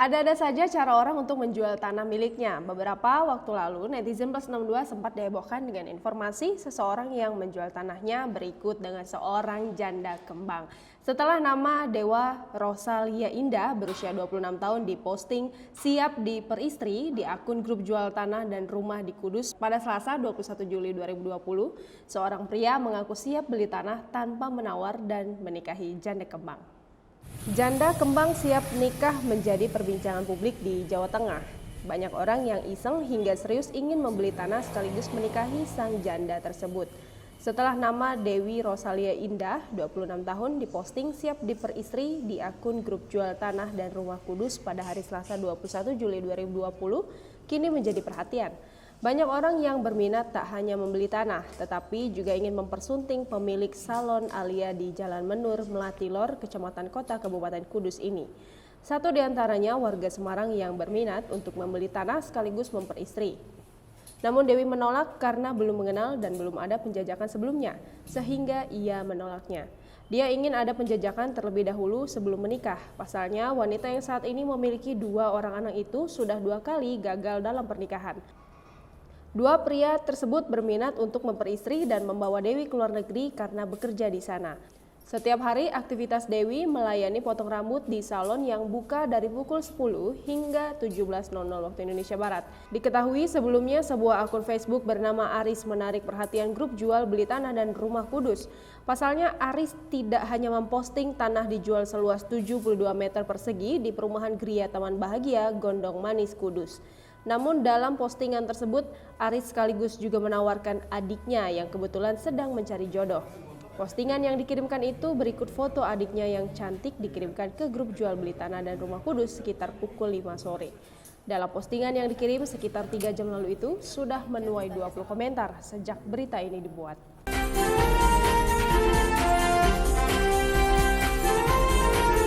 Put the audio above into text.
Ada-ada saja cara orang untuk menjual tanah miliknya. Beberapa waktu lalu, netizen plus 62 sempat dihebohkan dengan informasi seseorang yang menjual tanahnya berikut dengan seorang janda kembang. Setelah nama Dewa Rosalia Indah berusia 26 tahun diposting siap diperistri di akun grup jual tanah dan rumah di Kudus pada Selasa 21 Juli 2020, seorang pria mengaku siap beli tanah tanpa menawar dan menikahi janda kembang. Janda kembang siap nikah menjadi perbincangan publik di Jawa Tengah. Banyak orang yang iseng hingga serius ingin membeli tanah sekaligus menikahi sang janda tersebut. Setelah nama Dewi Rosalia Indah, 26 tahun, diposting siap diperistri di akun grup jual tanah dan rumah Kudus pada hari Selasa 21 Juli 2020, kini menjadi perhatian. Banyak orang yang berminat tak hanya membeli tanah, tetapi juga ingin mempersunting pemilik salon Alia di Jalan Menur, Melati Lor, Kecamatan Kota, Kabupaten Kudus ini. Satu di antaranya warga Semarang yang berminat untuk membeli tanah sekaligus memperistri. Namun Dewi menolak karena belum mengenal dan belum ada penjajakan sebelumnya, sehingga ia menolaknya. Dia ingin ada penjajakan terlebih dahulu sebelum menikah. Pasalnya, wanita yang saat ini memiliki 2 orang anak itu sudah 2 kali gagal dalam pernikahan. Dua pria tersebut berminat untuk memperistri dan membawa Dewi ke luar negeri karena bekerja di sana. Setiap hari aktivitas Dewi melayani potong rambut di salon yang buka dari pukul 10 hingga 17.00 waktu Indonesia Barat. Diketahui sebelumnya sebuah akun Facebook bernama Aris menarik perhatian grup jual beli tanah dan rumah Kudus. Pasalnya Aris tidak hanya memposting tanah dijual seluas 72 meter persegi di perumahan Gria Taman Bahagia, Gondong Manis, Kudus. Namun dalam postingan tersebut, Aris sekaligus juga menawarkan adiknya yang kebetulan sedang mencari jodoh. Postingan yang dikirimkan itu berikut foto adiknya yang cantik dikirimkan ke grup jual beli tanah dan rumah Kudus sekitar pukul 5 sore. Dalam postingan yang dikirim sekitar 3 jam lalu itu, sudah menuai 20 komentar sejak berita ini dibuat.